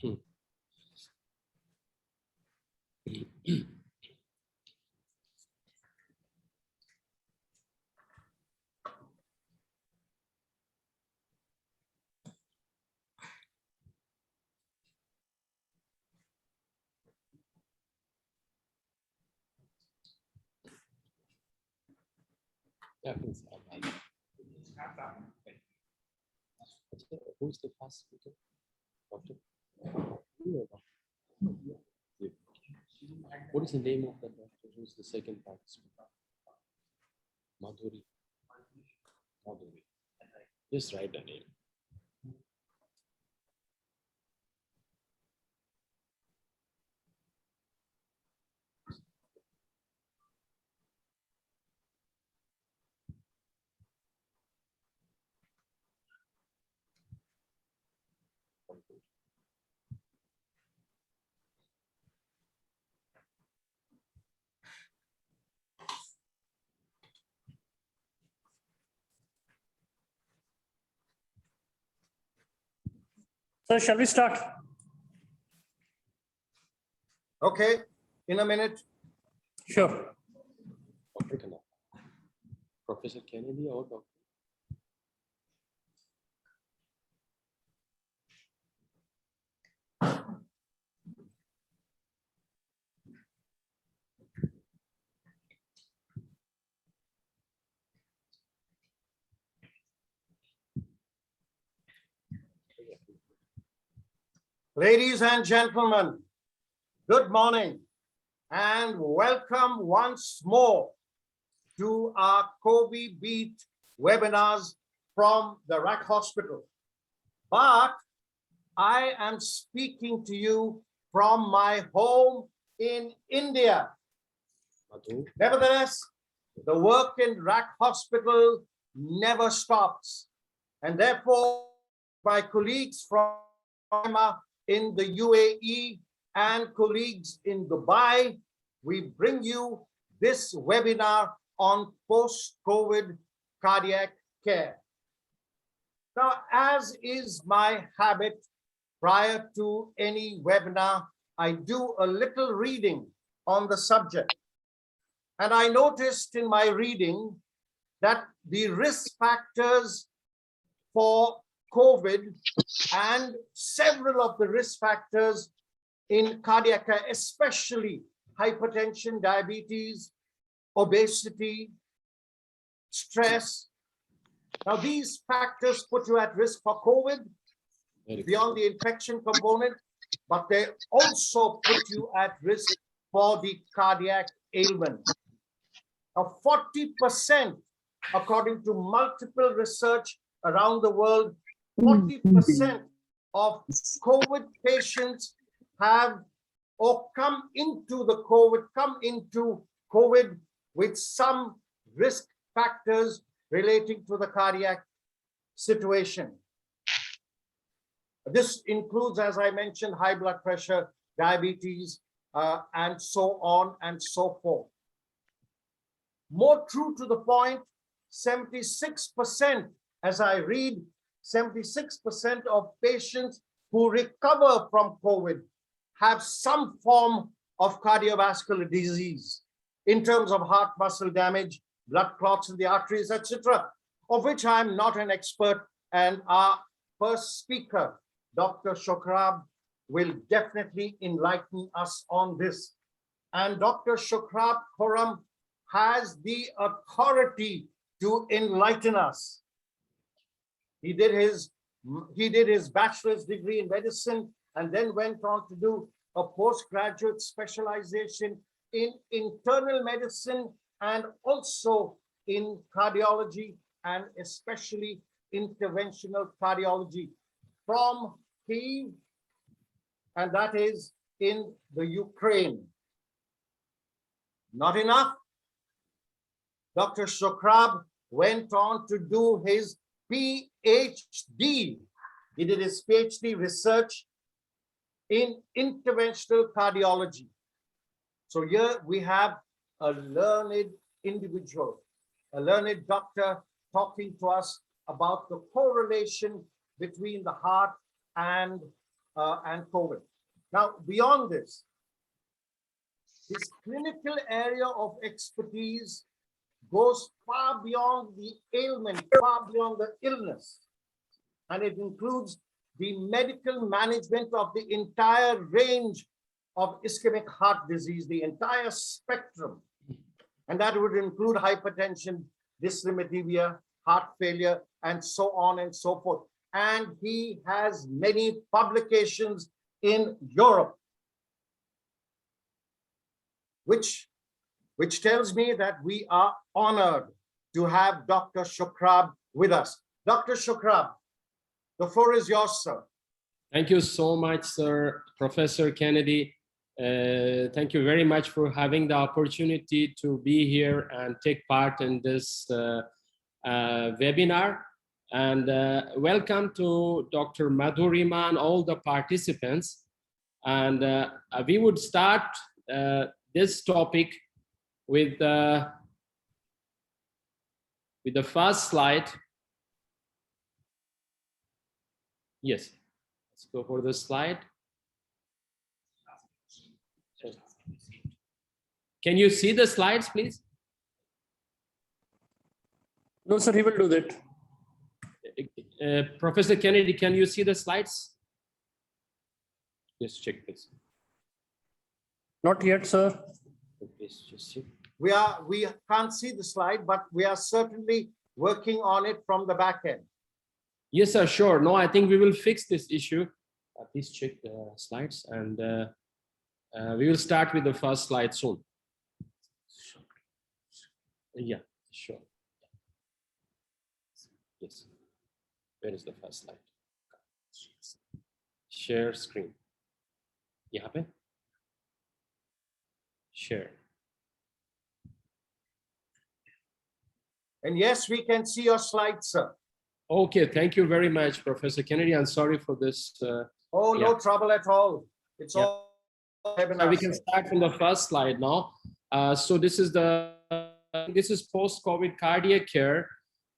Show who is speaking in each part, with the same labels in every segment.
Speaker 1: Hmm. Yeah, please. Who is the first speaker? Doctor? Yeah. What is the name of the doctor? Who is the second participant? Madhuri. Madhuri. Just write the name.
Speaker 2: So shall we start?
Speaker 3: Okay, in a minute.
Speaker 2: Sure.
Speaker 1: Dr. Khanna. Professor Kennedy or Dr.
Speaker 3: Ladies and gentlemen, good morning and welcome once more to our COVID Beat webinars from the RAC Hospital. But I am speaking to you from my home in India.
Speaker 1: Madhu?
Speaker 3: Nevertheless, the work in RAC Hospital never stops. And therefore, my colleagues from in the UAE and colleagues in Dubai, we bring you this webinar on post-COVID cardiac care. Now, as is my habit, prior to any webinar, I do a little reading on the subject. And I noticed in my reading that the risk factors for COVID and several of the risk factors in cardiac care, especially hypertension, diabetes, obesity, stress. Now, these factors put you at risk for COVID beyond the infection component, but they also put you at risk for the cardiac ailment. Now, 40%, according to multiple research around the world, 40% of COVID patients have or come into COVID with some risk factors relating to the cardiac situation. This includes, as I mentioned, high blood pressure, diabetes, and so on and so forth. More true to the point, 76%, as I read, 76% of patients who recover from COVID have some form of cardiovascular disease in terms of heart muscle damage, blood clots in the arteries, etc., of which I'm not an expert, and our first speaker, Dr. Shokrab, will definitely enlighten us on this. And Dr. Shokrab Khurram has the authority to enlighten us. He did his bachelor's degree in medicine and then went on to do a postgraduate specialization in internal medicine and also in cardiology and especially interventional cardiology from Kyiv, and that is in the Ukraine. Not enough. Dr. Shokrab went on to do his PhD. He did his PhD research in interventional cardiology. So here we have a learned individual, a learned doctor talking to us about the correlation between the heart and and COVID. Now, beyond this, his clinical area of expertise goes far beyond the ailment, far beyond the illness. And it includes the medical management of the entire range of ischemic heart disease, the entire spectrum. And that would include hypertension, dyslipidemia, heart failure, and so on and so forth. And he has many publications in Europe, which tells me that we are honored to have Dr. Shukrab with us. Dr. Shukrab, the floor is yours, sir.
Speaker 1: Thank you so much, sir. Professor Kennedy. Thank you very much for having the opportunity to be here and take part in this webinar. And welcome to Dr. Madhurima and all the participants. And we would start this topic with the first slide. Yes, let's go for the slide. Can you see the slides, please?
Speaker 2: No, sir, he will do that.
Speaker 1: Professor Kennedy, can you see the slides? Just check this.
Speaker 2: Not yet, sir.
Speaker 1: Please just see.
Speaker 3: We can't see the slide, but we are certainly working on it from the back end.
Speaker 1: Yes, sir, sure. No, I think we will fix this issue. Please check the slides, and we will start with the first slide soon. Yeah, sure. Yes. Where is the first slide? Share screen. यहाँ पे? Share.
Speaker 3: And yes, we can see your slides, sir.
Speaker 1: Okay, thank you very much, Professor Kennedy. I'm sorry for this.
Speaker 3: Oh, no
Speaker 1: yeah.
Speaker 3: trouble at all. It's
Speaker 1: Yeah.
Speaker 3: all.
Speaker 1: So we can start from the first slide now. So this is post-COVID cardiac care,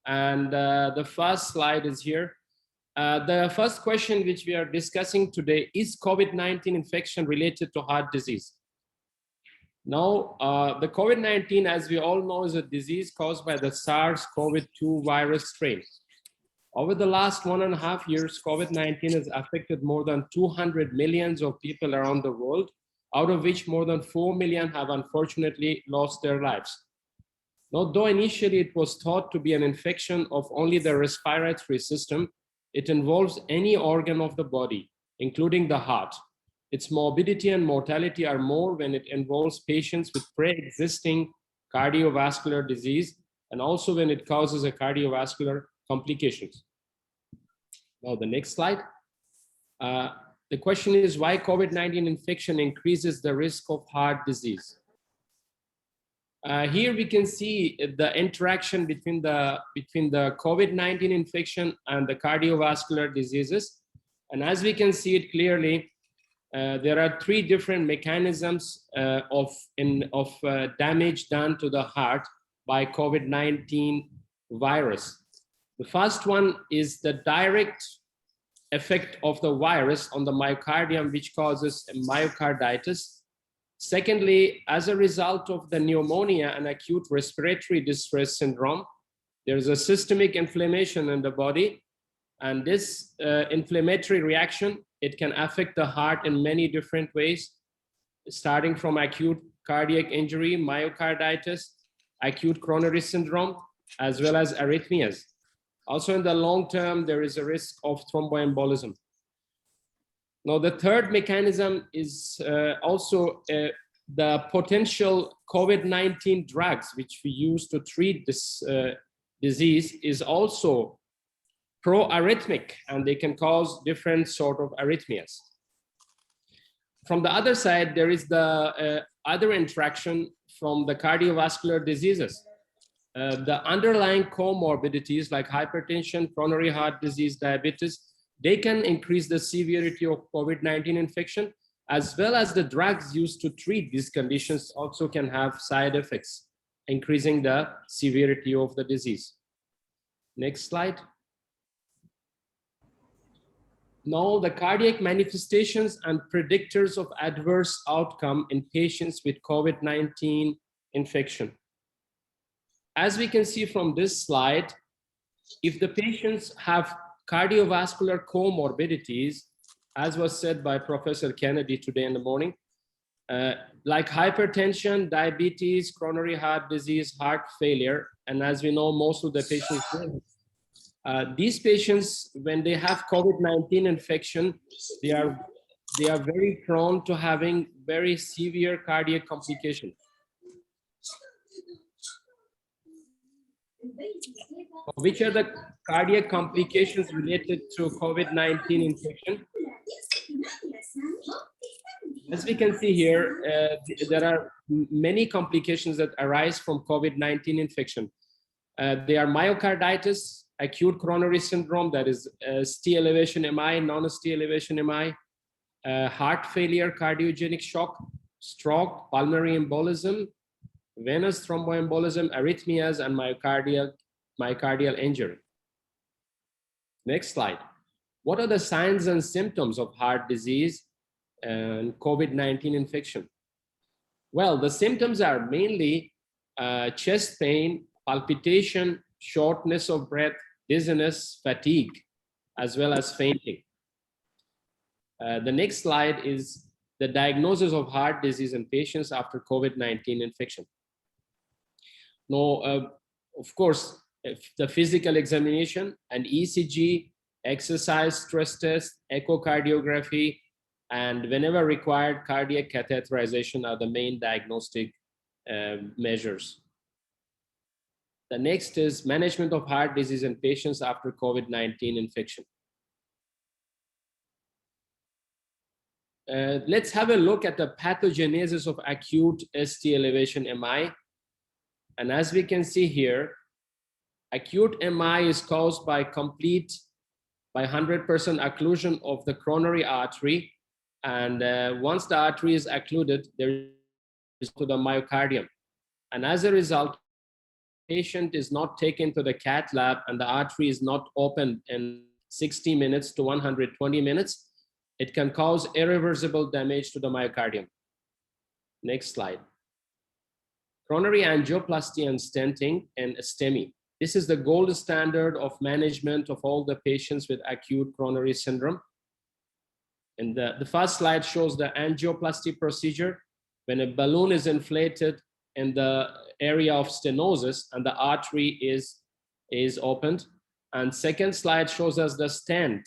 Speaker 1: and the first slide is here. The first question which we are discussing today is COVID-19 infection related to heart disease. Now, the COVID-19, as we all know, is a disease caused by the SARS-CoV-2 virus strain. Over the last 1.5 years, COVID-19 has affected more than 200 millions of people around the world, out of which more than 4 million have unfortunately lost their lives. Now, though initially it was thought to be an infection of only the respiratory system, it involves any organ of the body, including the heart. Its morbidity and mortality are more when it involves patients with pre-existing cardiovascular disease, and also when it causes a cardiovascular complications. Now, the next slide. The question is why COVID-19 infection increases the risk of heart disease. Here we can see the interaction between the COVID-19 infection and the cardiovascular diseases. And as we can see it clearly, there are 3 different mechanisms of damage done to the heart by COVID-19 virus. The first one is the direct effect of the virus on the myocardium, which causes myocarditis. Secondly, as a result of the pneumonia and acute respiratory distress syndrome, there is a systemic inflammation in the body. And this inflammatory reaction, it can affect the heart in many different ways, starting from acute cardiac injury, myocarditis, acute coronary syndrome, as well as arrhythmias. Also in the long term, there is a risk of thromboembolism. Now, the third mechanism is also the potential COVID-19 drugs, which we use to treat this disease, is also pro-arrhythmic, and they can cause different sort of arrhythmias. From the other side, there is the other interaction from the cardiovascular diseases. The underlying comorbidities like hypertension, coronary heart disease, diabetes, they can increase the severity of COVID-19 infection, as well as the drugs used to treat these conditions also can have side effects, increasing the severity of the disease. Next slide. Now, the cardiac manifestations and predictors of adverse outcome in patients with COVID-19 infection. As we can see from this slide, if the patients have cardiovascular comorbidities, as was said by Professor Kennedy today in the morning, like hypertension, diabetes, coronary heart disease, heart failure, and as we know, most of the patients, these patients, when they have COVID-19 infection, they are very prone to having very severe cardiac complications. Which are the cardiac complications related to COVID-19 infection? As we can see here, there are many complications that arise from COVID-19 infection. They are myocarditis, acute coronary syndrome, that is ST elevation MI, non-ST elevation MI, heart failure, cardiogenic shock, stroke, pulmonary embolism, venous thromboembolism, arrhythmias, and myocardial injury. Next slide. What are the signs and symptoms of heart disease and COVID-19 infection? Well, the symptoms are mainly chest pain, palpitation, shortness of breath, dizziness, fatigue, as well as fainting. The next slide is the diagnosis of heart disease in patients after COVID-19 infection. Now, of course, the physical examination and ECG, exercise stress test, echocardiography, and whenever required, cardiac catheterization are the main diagnostic measures. The next is management of heart disease in patients after COVID-19 infection. Let's have a look at the pathogenesis of acute ST elevation MI. And as we can see here, acute MI is caused by 100% occlusion of the coronary artery. And once the artery is occluded, there is to the myocardium. And as a result, the patient is not taken to the cath lab and the artery is not opened in 60 minutes to 120 minutes. It can cause irreversible damage to the myocardium. Next slide. Coronary angioplasty and stenting and STEMI. This is the gold standard of management of all the patients with acute coronary syndrome. And the first slide shows the angioplasty procedure when a balloon is inflated in the area of stenosis and the artery is opened. And second slide shows us the stent,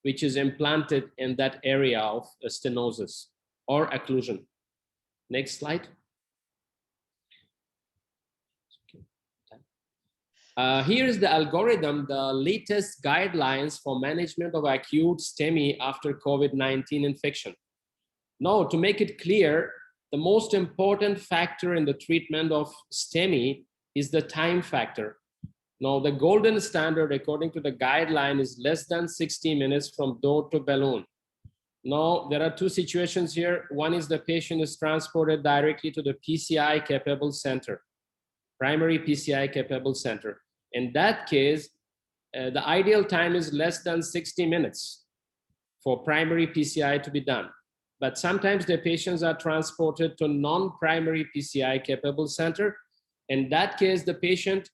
Speaker 1: which is implanted in that area of stenosis or occlusion. Next slide. Here is the algorithm, the latest guidelines for management of acute STEMI after COVID-19 infection. Now, to make it clear, the most important factor in the treatment of STEMI is the time factor. Now, the golden standard, according to the guideline, is less than 60 minutes from door to balloon. Now, there are two situations here. One is the patient is transported directly to the PCI capable center, primary PCI capable center. In that case, the ideal time is less than 60 minutes for primary PCI to be done. But sometimes the patients are transported to non-primary PCI capable center. In that case, the patient,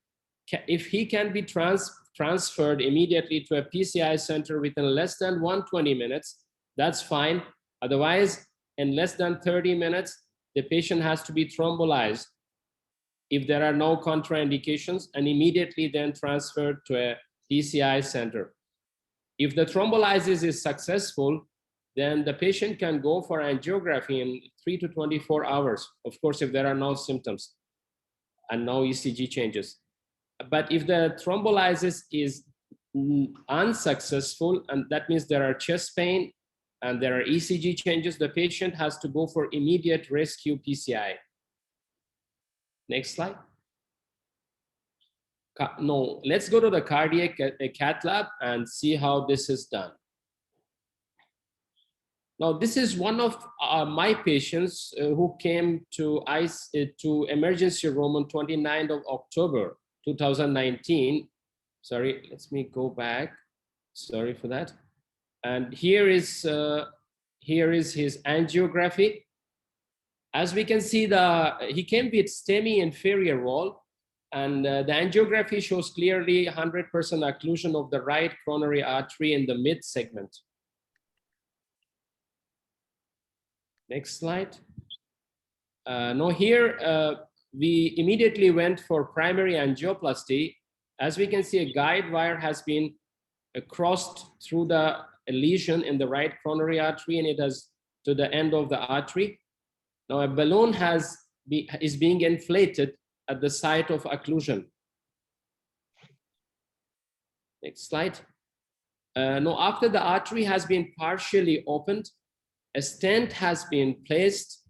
Speaker 1: if he can be transferred immediately to a PCI center within less than 120 minutes, that's fine. Otherwise, in less than 30 minutes, the patient has to be thrombolized if there are no contraindications and immediately then transferred to a PCI center. If the thrombolysis is successful, then the patient can go for angiography in 3 to 24 hours. Of course, if there are no symptoms and no ECG changes. But if the thrombolysis is unsuccessful, and that means there are chest pain and there are ECG changes, the patient has to go for immediate rescue PCI. Next slide. No, let's go to the cardiac cath lab and see how this is done. Now, this is one of my patients who came to emergency room on 29th of October, 2019. Sorry, let me go back. Sorry for that. And here is his angiography. As we can see, he came with STEMI inferior wall, and the angiography shows clearly 100% occlusion of the right coronary artery in the mid segment. Next slide. Now here, we immediately went for primary angioplasty. As we can see, a guide wire has been crossed through the lesion in the right coronary artery, and it has to the end of the artery. Now a balloon is being inflated at the site of occlusion. Next slide. Now after the artery has been partially opened, a stent has been placed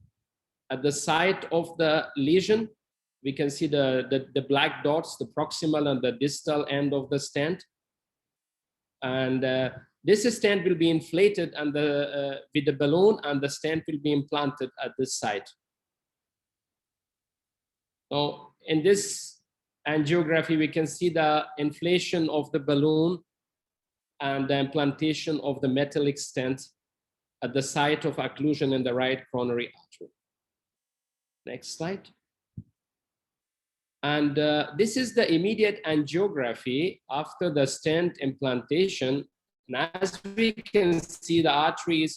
Speaker 1: at the site of the lesion. We can see the black dots, the proximal and the distal end of the stent. And this stent will be inflated and with the balloon, and the stent will be implanted at this site. So in this angiography, we can see the inflation of the balloon and the implantation of the metallic stent at the site of occlusion in the right coronary artery. Next slide. And this is the immediate angiography after the stent implantation. And as we can see, the artery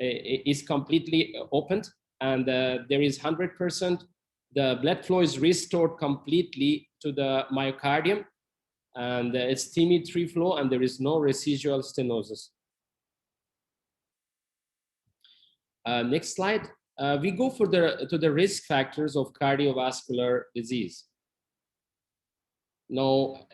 Speaker 1: is completely opened, and there is 100%. The blood flow is restored completely to the myocardium, and it's TIMI-3 flow, and there is no residual stenosis. Next slide. We go to the risk factors of cardiovascular disease. Now,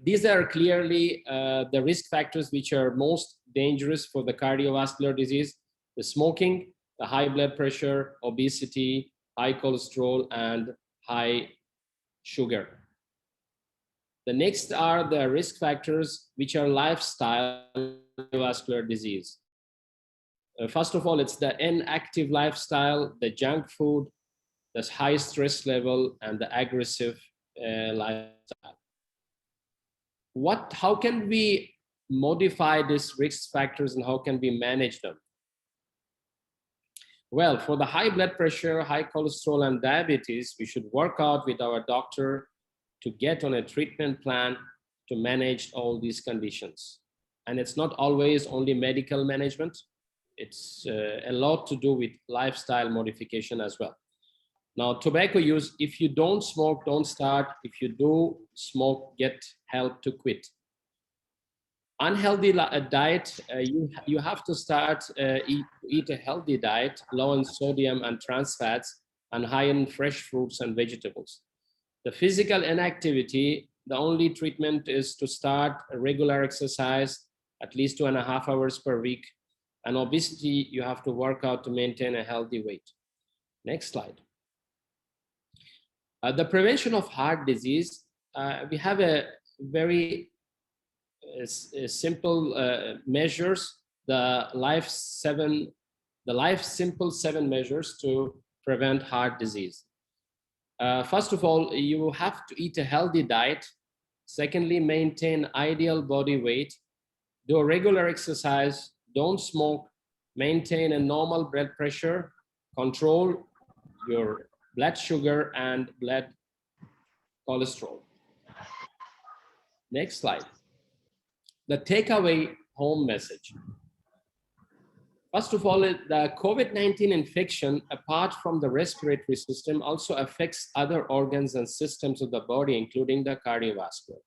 Speaker 1: these are clearly the risk factors which are most dangerous for the cardiovascular disease: the smoking, the high blood pressure, obesity, high cholesterol, and high sugar. The next are the risk factors which are lifestyle cardiovascular disease. First of all, it's the inactive lifestyle, the junk food, the high stress level, and the aggressive lifestyle. How can we modify these risk factors, and how can we manage them? Well, for the high blood pressure, high cholesterol, and diabetes, we should work out with our doctor to get on a treatment plan to manage all these conditions. And it's not always only medical management. It's a lot to do with lifestyle modification as well. Now, tobacco use, if you don't smoke, don't start. If you do smoke, get help to quit. Unhealthy diet, you have to start eat a healthy diet, low in sodium and trans fats, and high in fresh fruits and vegetables. The physical inactivity, the only treatment is to start a regular exercise, at least 2.5 hours per week. And obesity, you have to work out to maintain a healthy weight. Next slide. The prevention of heart disease, we have a very simple measures, the life simple 7 measures to prevent heart disease. First of all, you have to eat a healthy diet. Secondly, maintain ideal body weight. Do a regular exercise. Don't smoke. Maintain a normal blood pressure. Control your blood sugar and blood cholesterol. Next slide. The takeaway home message. First of all, the COVID-19 infection, apart from the respiratory system, also affects other organs and systems of the body, including the cardiovascular.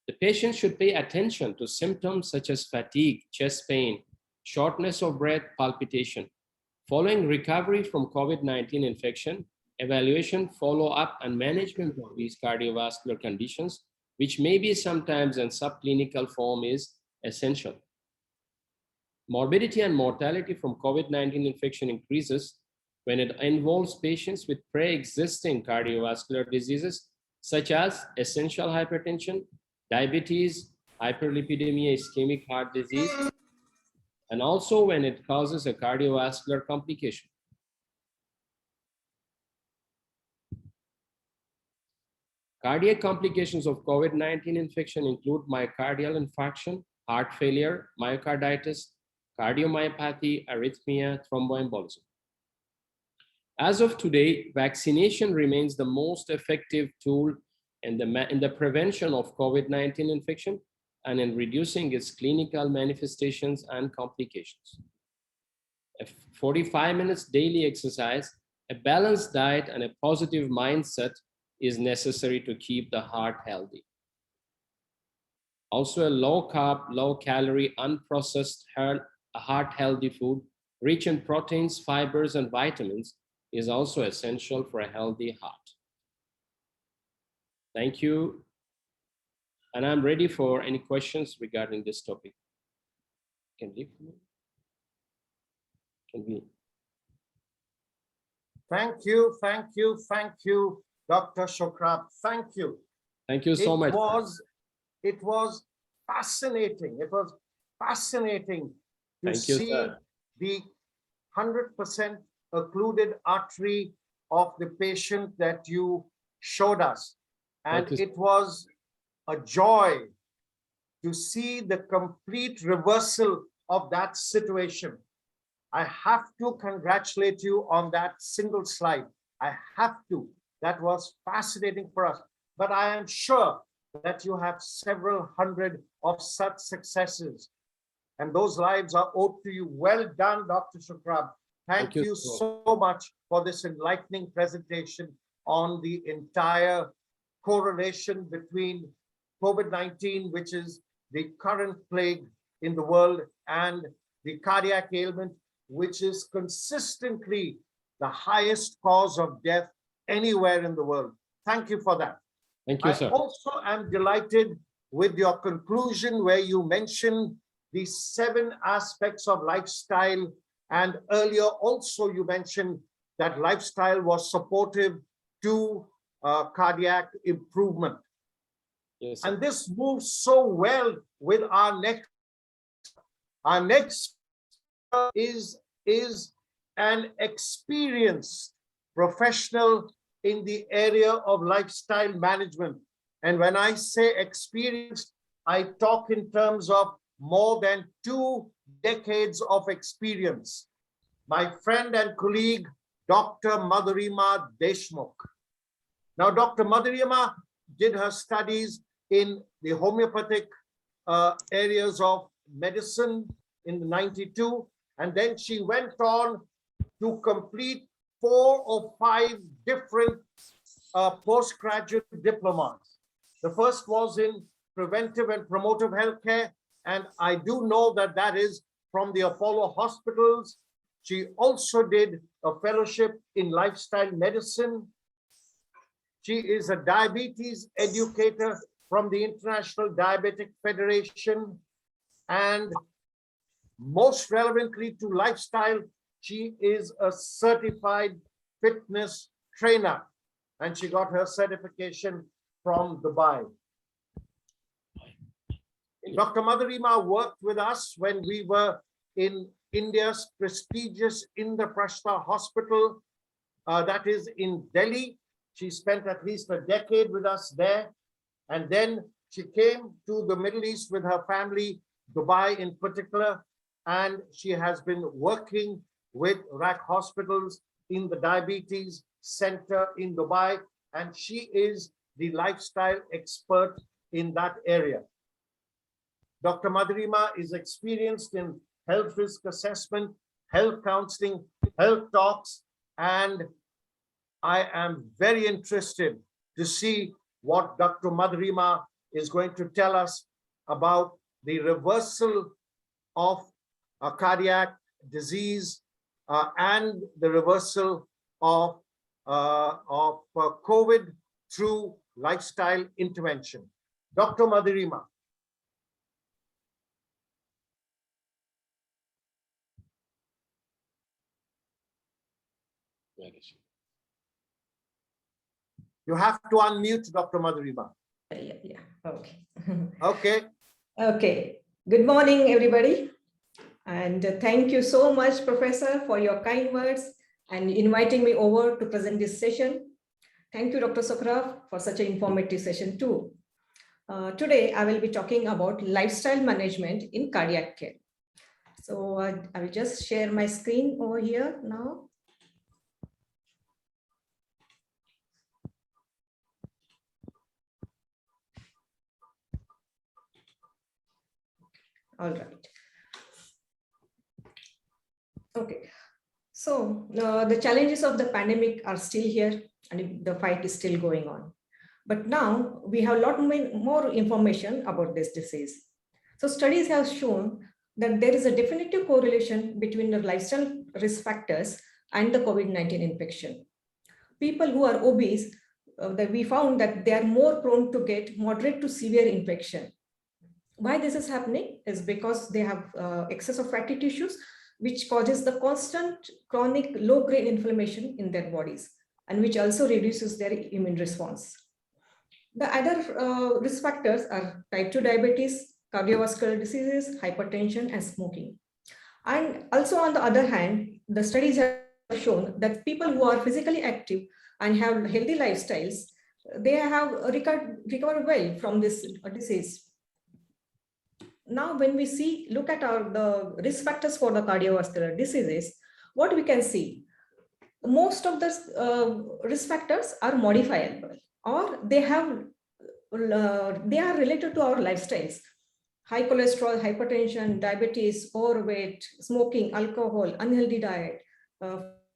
Speaker 1: The patient should pay attention to symptoms such as fatigue, chest pain, shortness of breath, palpitation. Following recovery from COVID-19 infection, evaluation, follow-up, and management of these cardiovascular conditions, which may be sometimes in subclinical form, is essential. Morbidity and mortality from COVID-19 infection increases when it involves patients with pre-existing cardiovascular diseases, such as essential hypertension, diabetes, hyperlipidemia, ischemic heart disease, and also when it causes a cardiovascular complication. Cardiac complications of COVID-19 infection include myocardial infarction, heart failure, myocarditis, cardiomyopathy, arrhythmia, thromboembolism. As of today, vaccination remains the most effective tool in the prevention of COVID-19 infection and in reducing its clinical manifestations and complications. 45 minutes daily exercise, a balanced diet, and a positive mindset is necessary to keep the heart healthy. Also, a low carb, low calorie, unprocessed heart healthy food, rich in proteins, fibers, and vitamins is also essential for a healthy heart. Thank you. And I'm ready for any questions regarding this topic. Can we?
Speaker 3: Thank you, Dr. Sokrab. Thank you.
Speaker 1: Thank you so much.
Speaker 3: It was fascinating. It was fascinating to
Speaker 1: Thank you,
Speaker 3: see
Speaker 1: sir.
Speaker 3: the 100% occluded artery of the patient that you showed us. And it was a joy to see the complete reversal of that situation. I have to congratulate you on that single slide. I have to. That was fascinating for us. But I am sure that you have several hundred of such successes. And those lives are owed to you. Well done, Dr. Sokrab. Thank you so much for this enlightening presentation on the entire correlation between COVID-19, which is the current plague in the world, and the cardiac ailment, which is consistently the highest cause of death anywhere in the world. Thank you for that.
Speaker 1: Thank you, sir.
Speaker 3: I also am delighted with your conclusion where you mentioned the 7 aspects of lifestyle. And earlier also you mentioned that lifestyle was supportive to cardiac improvement.
Speaker 1: Yes, sir.
Speaker 3: And this moves so well with our next. Our next is an experienced professional in the area of lifestyle management. And when I say experienced, I talk in terms of more than 2 decades of experience. My friend and colleague, Dr. Madhurima Deshmukh. Now, Dr. Madhurima did her studies in the homeopathic areas of medicine in '92, and then she went on to complete 4 or 5 different postgraduate diplomas. The first was in preventive and promotive healthcare, and I do know that that is from the Apollo hospitals. She also did a fellowship in lifestyle medicine. She is a diabetes educator from the International Diabetic Federation, and most relevantly to lifestyle, she is a certified fitness trainer, and she got her certification from Dubai. Dr. Madhurima worked with us when we were in India's prestigious Indraprastha Hospital, that is in Delhi. She spent at least a decade with us there. And then she came to the Middle East with her family, Dubai in particular, and she has been working with RAC hospitals in the diabetes center in Dubai, and she is the lifestyle expert in that area. Dr. Madhurima is experienced in health risk assessment, health counseling, health talks, and I am very interested to see what Dr. Madhurima is going to tell us about the reversal of a cardiac disease and the reversal of COVID through lifestyle intervention. Dr. Madhurima. You have to unmute, Dr. Madhurima.
Speaker 4: Yeah, okay.
Speaker 3: Okay.
Speaker 4: Okay. Good morning, everybody. And thank you so much, Professor, for your kind words and inviting me over to present this session. Thank you, Dr. Sokrab, for such an informative session too. Today, I will be talking about lifestyle management in cardiac care. So I will just share my screen over here now. All right. Okay. So the challenges of the pandemic are still here and the fight is still going on. But now we have a lot more information about this disease. So studies have shown that there is a definitive correlation between the lifestyle risk factors and the COVID-19 infection. People who are obese, that we found that they are more prone to get moderate to severe infection. Why this is happening is because they have excess of fatty tissues, which causes the constant chronic low-grade inflammation in their bodies, and which also reduces their immune response. The other risk factors are type 2 diabetes, cardiovascular diseases, hypertension, and smoking. And also on the other hand, the studies have shown that people who are physically active and have healthy lifestyles, they have recovered well from this disease. Now, when we look at the risk factors for the cardiovascular diseases, what we can see, most of the risk factors are modifiable, or they are related to our lifestyles. High cholesterol, hypertension, diabetes, overweight, smoking, alcohol, unhealthy diet,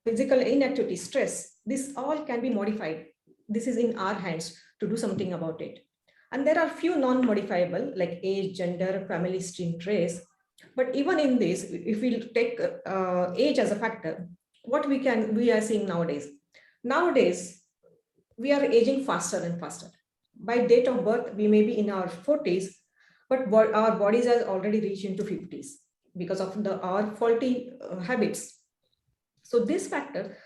Speaker 4: physical inactivity, stress, this all can be modified. This is in our hands to do something about it. And there are few non-modifiable like age, gender, family history, race. But even in this, if we take age as a factor, what we are seeing nowadays. Nowadays, we are aging faster and faster. By date of birth, we may be in our 40s, but our bodies are already reached into 50s because of our faulty habits. So this factor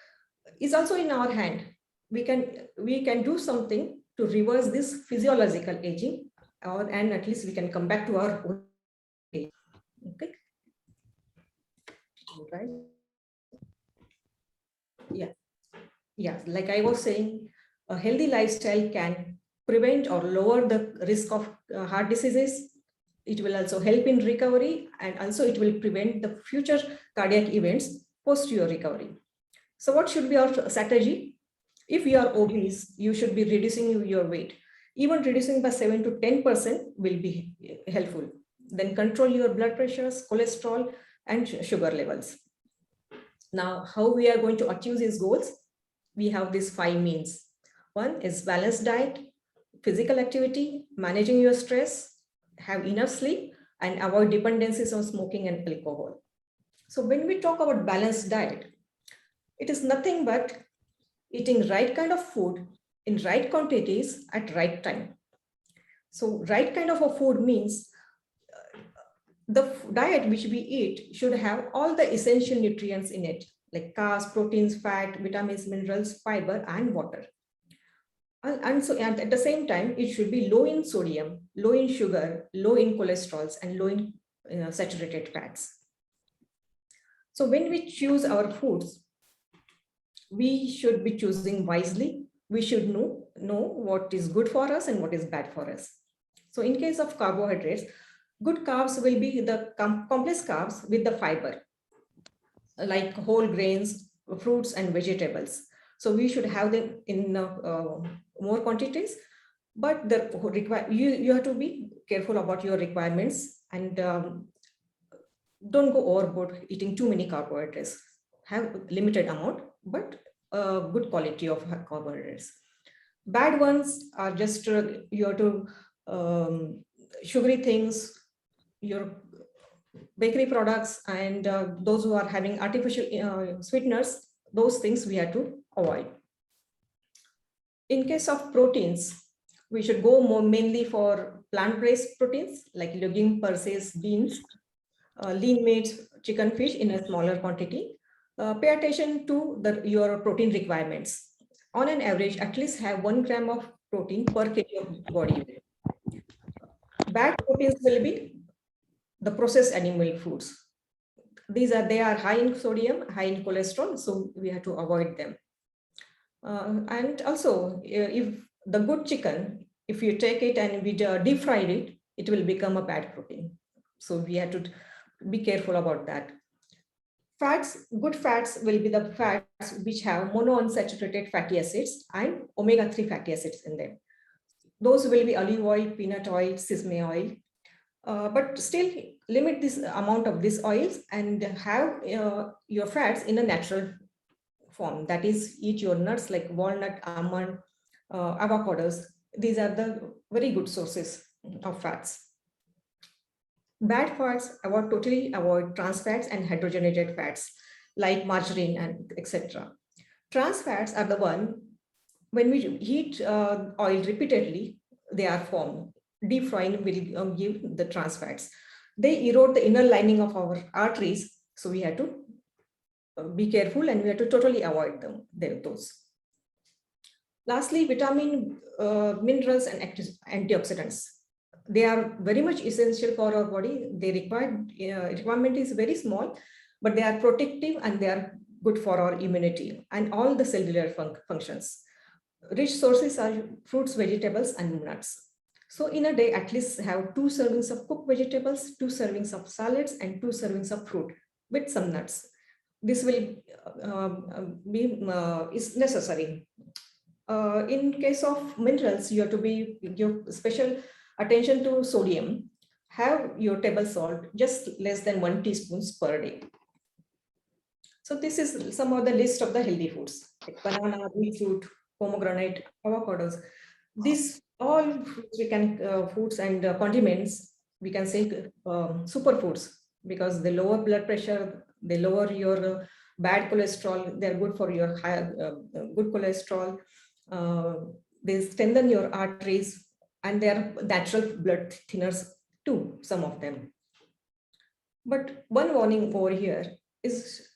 Speaker 4: is also in our hand. We can do something to reverse this physiological aging, and at least we can come back to our old age. Okay. All right. Yeah. Like I was saying, a healthy lifestyle can prevent or lower the risk of heart diseases. It will also help in recovery, and also it will prevent the future cardiac events post your recovery. So what should be our strategy? If you are obese, you should be reducing your weight. Even reducing by 7 to 10% will be helpful. Then control your blood pressures, cholesterol, and sugar levels. Now, how we are going to achieve these goals? We have these 5 means. One is balanced diet, physical activity, managing your stress, have enough sleep, and avoid dependencies on smoking and alcohol. So when we talk about balanced diet, it is nothing but eating right kind of food in right quantities at right time. So right kind of a food means the diet which we eat should have all the essential nutrients in it, like carbs, proteins, fat, vitamins, minerals, fiber, and water. And so at the same time, it should be low in sodium, low in sugar, low in cholesterols, and low in saturated fats. So when we choose our foods, we should be choosing wisely. We should know what is good for us and what is bad for us. So in case of carbohydrates, good carbs will be the complex carbs with the fiber, like whole grains, fruits, and vegetables. So we should have them in more quantities, but you have to be careful about your requirements, and don't go overboard eating too many carbohydrates. Have limited amount, but good quality of carbohydrates. Bad ones are just you have to sugary things, your bakery products, and those who are having artificial sweeteners, those things we have to avoid. In case of proteins, we should go mainly for plant-based proteins like legume, pulses, beans, lean meats, chicken, fish in a smaller quantity. Pay attention to your protein requirements. On an average, at least have 1 gram of protein per kg of body weight. Bad proteins will be the processed animal foods. They are high in sodium, high in cholesterol, so we have to avoid them. And also, if the good chicken, if you take it and we deep fried it, it will become a bad protein. So we have to be careful about that. Fats, good fats will be the fats which have monounsaturated fatty acids and omega-3 fatty acids in them. Those will be olive oil, peanut oil, sesame oil. But still limit this amount of these oils and have your fats in a natural form. That is, eat your nuts like walnut, almond, avocados. These are the very good sources of fats. Bad fats, totally avoid trans fats and hydrogenated fats like margarine and etc. Trans fats are the one, when we heat oil repeatedly, they are formed. Deep frying will give the trans fats. They erode the inner lining of our arteries. So we have to be careful and we have to totally avoid those. Lastly, vitamin, minerals and antioxidants. They are very much essential for our body. They requirement is very small, but they are protective and they are good for our immunity and all the cellular functions. Rich sources are fruits, vegetables, and nuts. So in a day, at least have 2 servings of cooked vegetables, 2 servings of salads, and 2 servings of fruit with some nuts. This will is necessary. In case of minerals, you have to give special attention to sodium. Have your table salt just less than 1 teaspoon per day. So this is some of the list of the healthy foods like banana, beetroot, pomegranate, avocados. These all fruits we can foods and condiments we can say superfoods because they lower blood pressure, they lower your bad cholesterol, they're good for your high good cholesterol. They strengthen your arteries and they are natural blood thinners too, some of them. But one warning over here is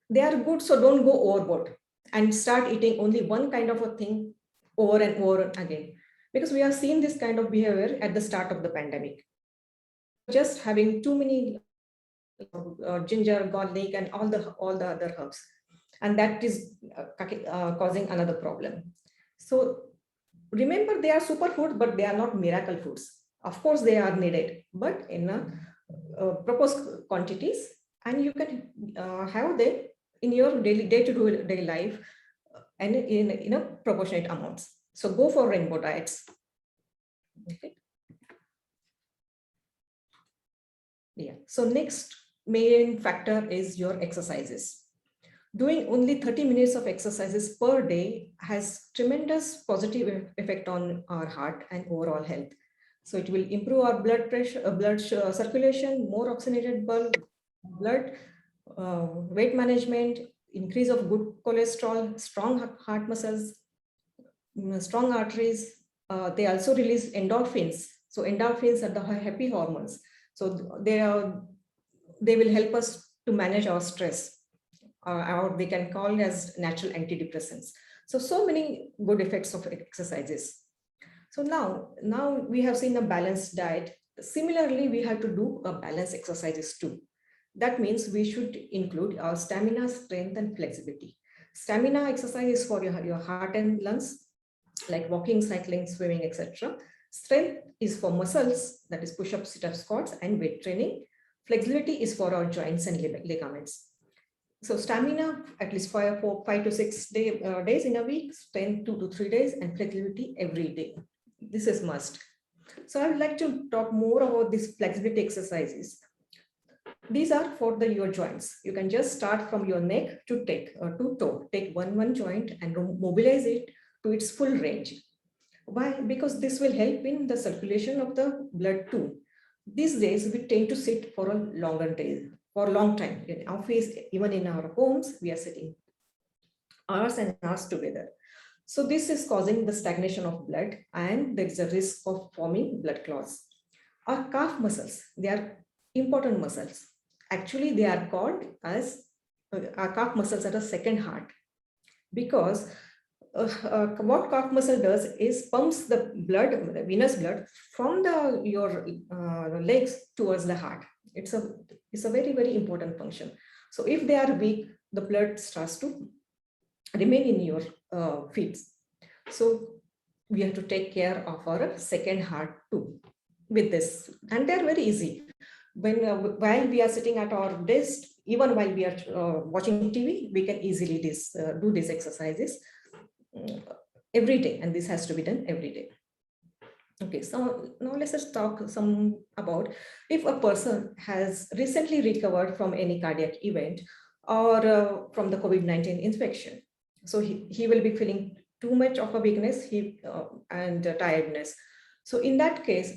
Speaker 4: they are good, so don't go overboard and start eating only one kind of a thing over and over again. Because we have seen this kind of behavior at the start of the pandemic. Just having too many ginger, garlic, and all the other herbs. And that is causing another problem. So remember, they are superfoods, but they are not miracle foods. Of course, they are needed, but in proposed quantities, and you can have them in your day-to-day life and in a proportionate amounts. So go for rainbow diets. Okay. Yeah. So next main factor is your exercises. Doing only 30 minutes of exercises per day has tremendous positive effect on our heart and overall health. So it will improve our blood pressure, blood circulation, more oxygenated blood, weight management, increase of good cholesterol, strong heart muscles, strong arteries. They also release endorphins. So endorphins are the happy hormones. So they will help us to manage our stress. Or they can call as natural antidepressants. So many good effects of exercises. So now we have seen a balanced diet. Similarly, we have to do a balanced exercises too. That means we should include our stamina, strength, and flexibility. Stamina exercise is for your heart and lungs, like walking, cycling, swimming, etc. Strength is for muscles, that is push-ups, sit-ups, squats, and weight training. Flexibility is for our joints and ligaments. So stamina, at least 5 to 6 days in a week, strength 2 to 3 days, and flexibility every day. This is must. So I would like to talk more about these flexibility exercises. These are for your joints. You can just start from your neck to toe. Take one joint and mobilize it to its full range. Why? Because this will help in the circulation of the blood too. These days, we tend to sit for a long time. In office, even in our homes, we are sitting hours and hours together. So this is causing the stagnation of blood and there is a risk of forming blood clots. Our calf muscles, they are important muscles. Actually, they are called as our calf muscles are a second heart because what calf muscle does is pumps the blood, the venous blood from your legs towards the heart. It's a very, very important function. So if they are weak, the blood starts to remain in your feet. So we have to take care of our second heart too with this. And they're very easy. While we are sitting at our desk, even while we are watching TV, we can easily do these exercises every day, and this has to be done every day. Okay, so now let's just talk some about if a person has recently recovered from any cardiac event or from the COVID-19 infection. So he will be feeling too much of a weakness and tiredness. So in that case,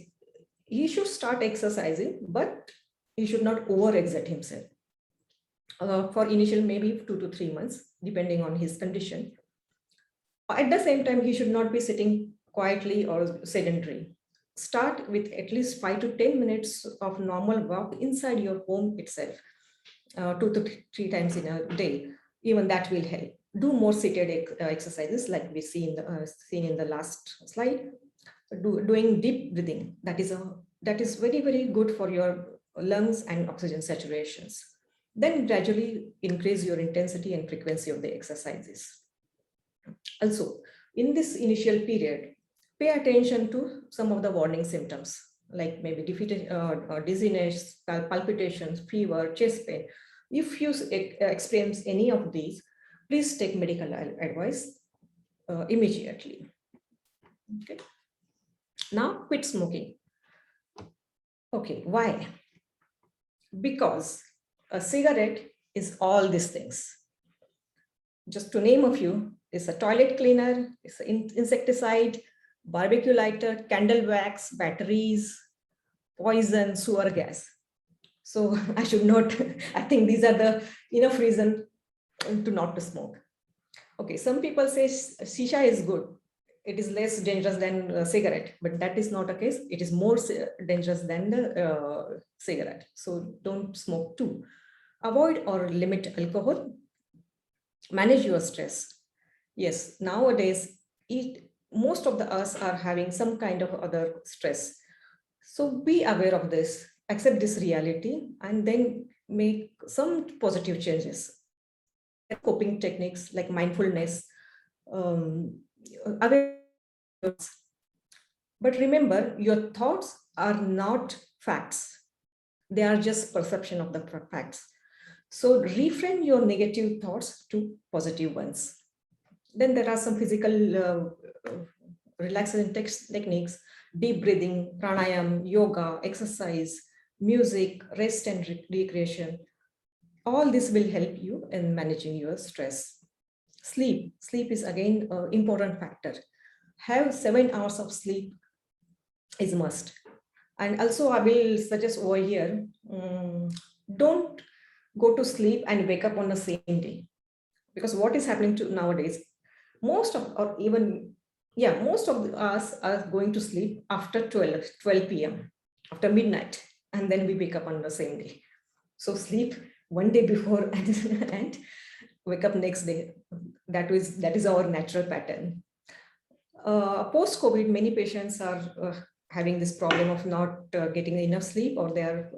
Speaker 4: he should start exercising, but he should not overexert himself. For initial maybe 2 to 3 months, depending on his condition. At the same time, he should not be sitting quietly or sedentary. Start with at least 5 to 10 minutes of normal walk inside your home itself, 2 to 3 times in a day. Even that will help. Do more seated exercises like we see seen in the last slide. Doing deep breathing, that is very, very good for your lungs and oxygen saturations. Then gradually increase your intensity and frequency of the exercises. Also, in this initial period, pay attention to some of the warning symptoms, like maybe dizziness, palpitations, fever, chest pain. If you experience any of these, please take medical advice immediately. Okay. Now, quit smoking. Okay, why? Because a cigarette is all these things. Just to name a few, it's a toilet cleaner, it's an insecticide, barbecue lighter, candle wax, batteries, poison, sewer gas. So I should not, I think these are the enough reason to not to smoke. Okay, some people say shisha is good. It is less dangerous than a cigarette, but that is not a case. It is more dangerous than the cigarette. So don't smoke too. Avoid or limit alcohol. Manage your stress. Yes, nowadays, most of us are having some kind of other stress. So be aware of this, accept this reality, and then make some positive changes. Coping techniques like mindfulness, but remember, your thoughts are not facts. They are just perception of the facts. So reframe your negative thoughts to positive ones. Then there are some physical relaxation techniques, deep breathing, pranayam, yoga, exercise, music, rest and recreation. All this will help you in managing your stress. Sleep is again an important factor. Have 7 hours of sleep is must. And also I will suggest over here, don't go to sleep and wake up on the same day. Because what is happening to nowadays, most of us are going to sleep after 12 p.m., after midnight, and then we wake up on the same day. So sleep one day before and wake up next day. That is our natural pattern. Post-COVID, many patients are having this problem of not getting enough sleep, or they are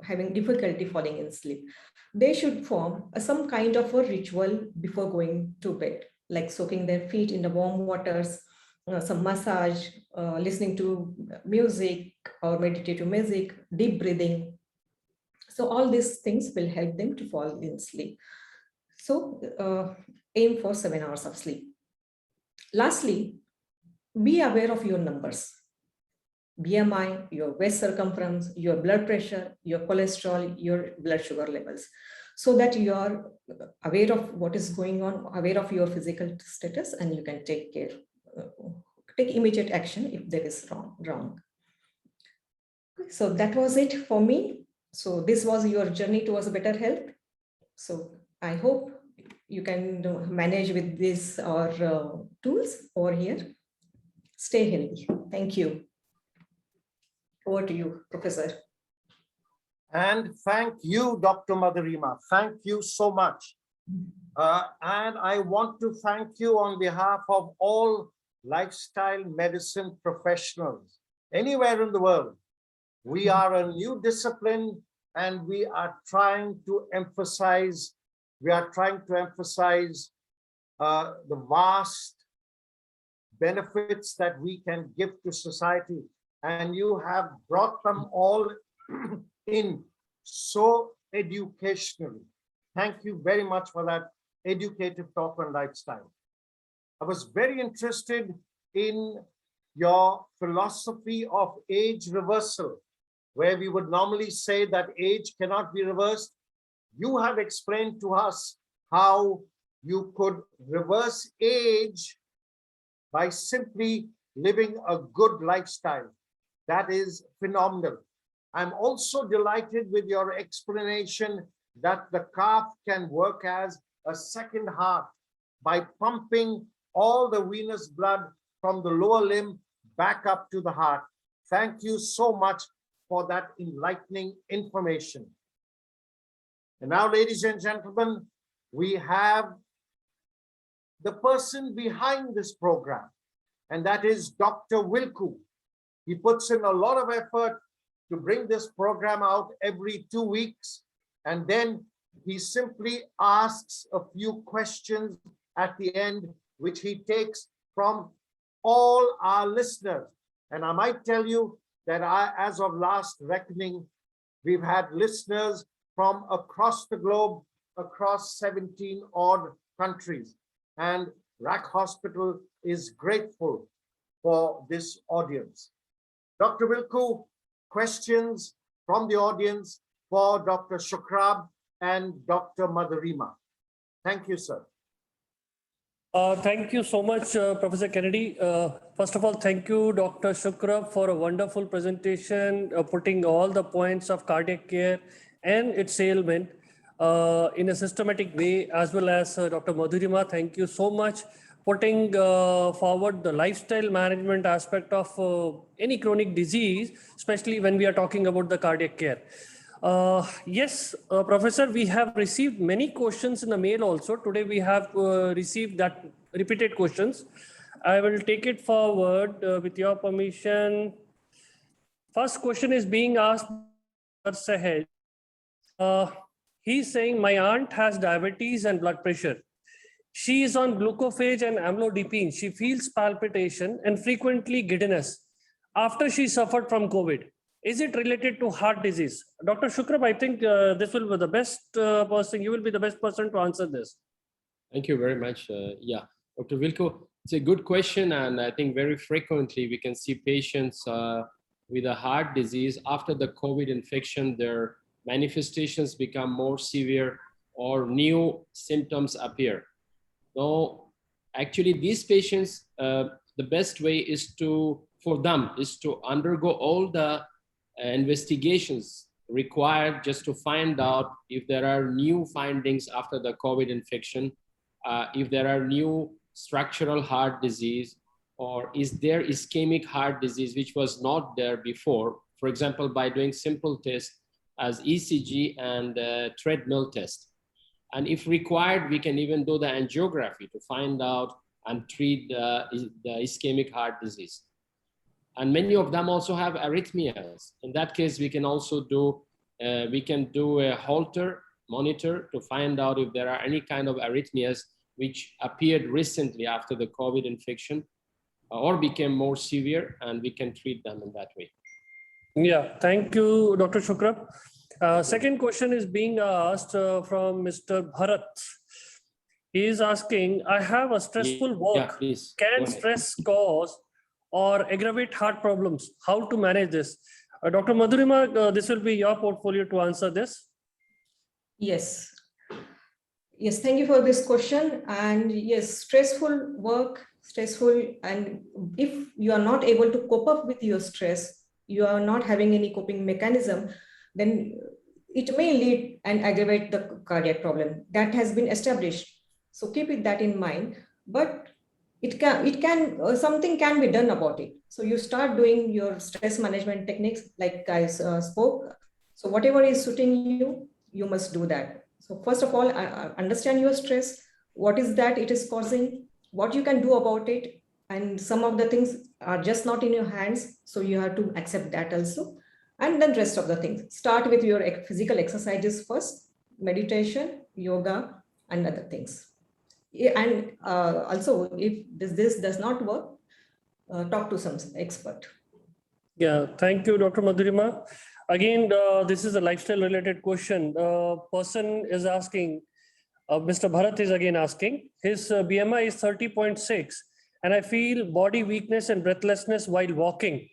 Speaker 4: having difficulty falling in sleep. They should form some kind of a ritual before going to bed, like soaking their feet in the warm waters, some massage, listening to music or meditative music, deep breathing. So all these things will help them to fall in sleep. So aim for 7 hours of sleep. Lastly, be aware of your numbers. BMI, your waist circumference, your blood pressure, your cholesterol, your blood sugar levels, so that you are aware of what is going on, aware of your physical status, and you can take immediate action if there is wrong. So that was it for me. So this was your journey towards better health. So I hope you can manage with these tools over here. Stay healthy. Thank you. Over to you, Professor.
Speaker 3: And thank you, Dr. Madhurima. Thank you so much. And I want to thank you on behalf of all lifestyle medicine professionals anywhere in the world. We are a new discipline, and we are trying to emphasize the vast benefits that we can give to society. And you have brought them all in so educationally. Thank you very much for that educative talk on lifestyle. I was very interested in your philosophy of age reversal, where we would normally say that age cannot be reversed. You have explained to us how you could reverse age by simply living a good lifestyle. That is phenomenal. I'm also delighted with your explanation that the calf can work as a second heart by pumping all the venous blood from the lower limb back up to the heart. Thank you so much for that enlightening information. And now, ladies and gentlemen, we have the person behind this program, and that is Dr. Wilku. He puts in a lot of effort to bring this program out every 2 weeks, and then he simply asks a few questions at the end, which he takes from all our listeners. And I might tell you that as of last reckoning, we've had listeners from across the globe, across 17 odd countries. And RAC Hospital is grateful for this audience. Dr. Wilku, questions from the audience for Dr. Shukrab and Dr. Madhurima. Thank you, sir.
Speaker 2: Thank you so much, Professor Kennedy. First of all, thank you, Dr. Shukrab, for a wonderful presentation, putting all the points of cardiac care and its ailment in a systematic way, as well as Dr. Madhurima. Thank you so much putting forward the lifestyle management aspect of any chronic disease, especially when we are talking about the cardiac care. Yes, Professor, we have received many questions in the mail also. Today we have received that repeated questions. I will take it forward with your permission. First question is being asked by Sahej. He's saying, my aunt has diabetes and blood pressure. She is on glucophage and amlodipine. She feels palpitation and frequently giddiness after she suffered from COVID. Is it related to heart disease? Dr. Shukrab, I think this will be the best person. You will be the best person to answer this.
Speaker 1: Thank you very much. Yeah, Dr. Wilku, it's a good question. And I think very frequently we can see patients with a heart disease after the COVID infection, their manifestations become more severe or new symptoms appear. So actually these patients, the best way is for them to undergo all the investigations required just to find out if there are new findings after the COVID infection, if there are new structural heart disease, or is there ischemic heart disease, which was not there before. For example, by doing simple tests as ECG and treadmill test. And if required, we can even do the angiography to find out and treat the ischemic heart disease. And many of them also have arrhythmias. In that case, we can also do, a Holter monitor to find out if there are any kind of arrhythmias which appeared recently after the COVID infection or became more severe, and we can treat them in that way.
Speaker 2: Yeah, thank you, Dr. Shukrab. Second question is being asked from Mr. Bharat. He is asking, I have a stressful work.
Speaker 1: Yeah,
Speaker 2: Can stress cause or aggravate heart problems? How to manage this? Dr. Madhurima, this will be your portfolio to answer this.
Speaker 4: Yes. Yes, thank you for this question. And yes, stressful work, and if you are not able to cope up with your stress, you are not having any coping mechanism, then it may lead and aggravate the cardiac problem. That has been established. So keep that in mind. But something can be done about it. So you start doing your stress management techniques like I spoke. So whatever is suiting you, you must do that. So first of all, understand your stress. What is that it is causing? What you can do about it? And some of the things are just not in your hands. So you have to accept that also. And then rest of the things. Start with your physical exercises first, meditation, yoga, and other things. And also, if this does not work, talk to some expert.
Speaker 2: Yeah, thank you, Dr. Madhurima. Again, this is a lifestyle related question. Person is asking, Mr. Bharat is again asking, his BMI is 30.6 and I feel body weakness and breathlessness while walking.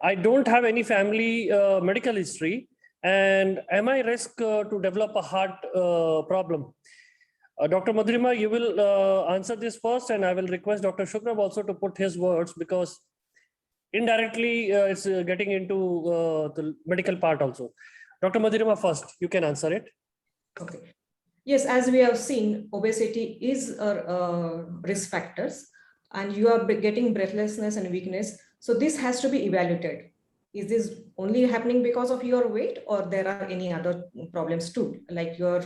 Speaker 2: I don't have any family medical history, and am I risk to develop a heart problem? Dr. Madhurima, you will answer this first, and I will request Dr. Shukrab also to put his words, because indirectly it's getting into the medical part also. Dr. Madhurima first, you can answer it.
Speaker 4: Okay. Yes, as we have seen, obesity is a risk factors, and you are getting breathlessness and weakness. So this has to be evaluated. Is this only happening because of your weight, or there are any other problems too, like your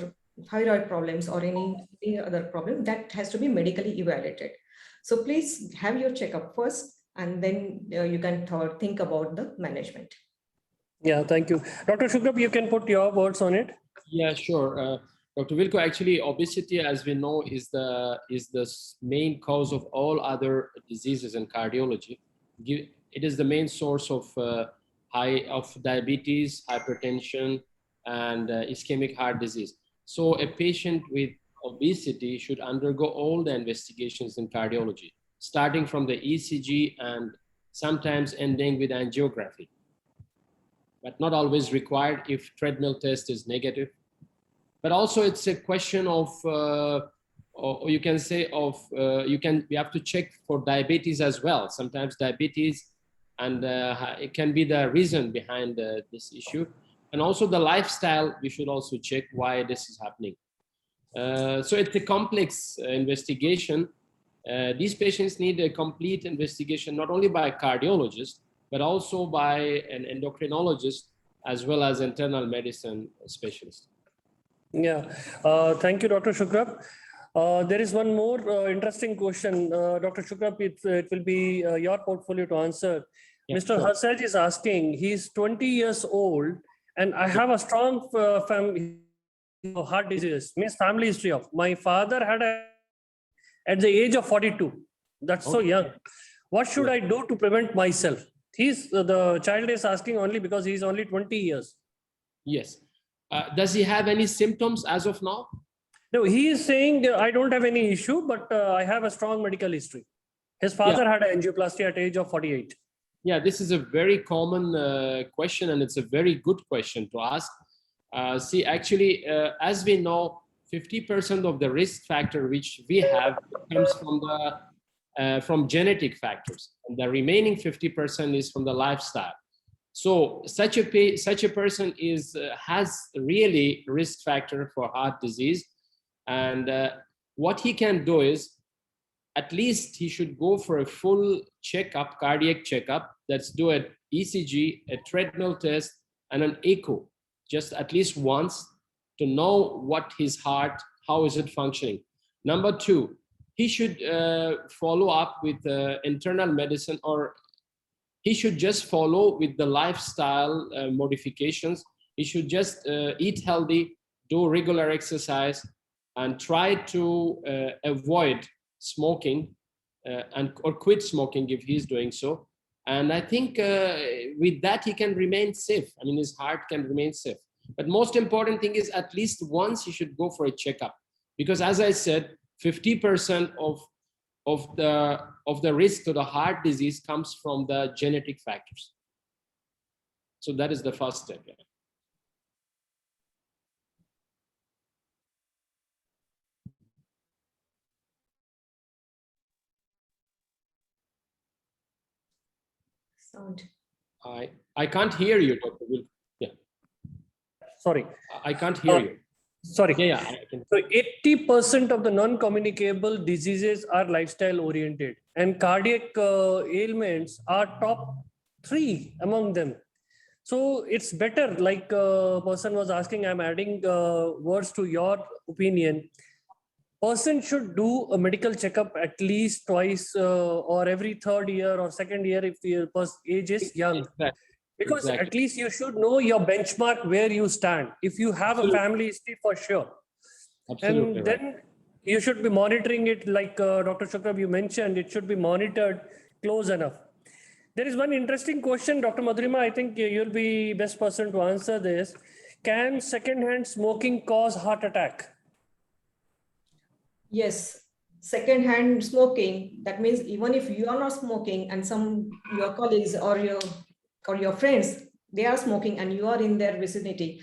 Speaker 4: thyroid problems or any other problem that has to be medically evaluated. So please have your checkup first, and then you can think about the management.
Speaker 2: Yeah, thank you. Dr. Shukrab, you can put your words on it.
Speaker 1: Yeah, sure. Dr. Wilco, actually, obesity, as we know, is the main cause of all other diseases in cardiology. It is the main source of diabetes, hypertension, and ischemic heart disease. So a patient with obesity should undergo all the investigations in cardiology, starting from the ECG and sometimes ending with angiography, but not always required if treadmill test is negative. But also it's a question of, or you can say of, we have to check for diabetes as well. Sometimes diabetes, and it can be the reason behind this issue. And also the lifestyle, we should also check why this is happening. So it's a complex investigation. These patients need a complete investigation, not only by a cardiologist, but also by an endocrinologist, as well as internal medicine specialist.
Speaker 2: Yeah, thank you, Dr. Shukrab. There is one more interesting question. Dr. Shukrab, it will be your portfolio to answer. Yeah, Mr. Sure. Harsaj is asking, he's 20 years old, and I have a strong family heart disease, means family history of. My father had at the age of 42. That's so young. What should I do to prevent myself? The child is asking only because he's only 20 years.
Speaker 1: Yes. Does he have any symptoms as of now?
Speaker 2: No, he is saying, I don't have any issue, but I have a strong medical history. His father had an angioplasty at the age of 48.
Speaker 1: Yeah, this is a very common question, and it's a very good question to ask. See, actually, as we know, 50% of the risk factor which we have comes from genetic factors, and the remaining 50% is from the lifestyle. So such a person has really risk factor for heart disease, and what he can do is, at least he should go for a full checkup, cardiac checkup. Let's do an ECG, a treadmill test, and an echo, just at least once, to know what his heart, how is it functioning. Number two, he should follow up with internal medicine, or he should just follow with the lifestyle modifications. He should just eat healthy, do regular exercise, and try to avoid smoking or quit smoking if he's doing so. And I think with that, he can remain safe. I mean, his heart can remain safe. But most important thing is, at least once he should go for a checkup, because as I said, 50% of the risk to the heart disease comes from the genetic factors. So that is the first step.
Speaker 4: Sound.
Speaker 1: I can't hear you, Dr. Will. Yeah.
Speaker 2: Sorry.
Speaker 1: I can't hear you.
Speaker 2: Sorry.
Speaker 1: Yeah.
Speaker 2: So 80% of the non-communicable diseases are lifestyle oriented, and cardiac ailments are top 3 among them. So it's better, like a person was asking, I'm adding words to your opinion. Person should do a medical checkup at least twice or every 3rd year or 2nd year if your age is young. Exactly. Because at least you should know your benchmark, where you stand. If you have a family history, for sure. Absolutely. And then you should be monitoring it, like Dr. Shukrab, you mentioned, it should be monitored close enough. There is one interesting question, Dr. Madhurima. I think you'll be best person to answer this. Can secondhand smoking cause heart attack?
Speaker 4: Yes, secondhand smoking, that means even if you are not smoking and some your colleagues or your friends, they are smoking and you are in their vicinity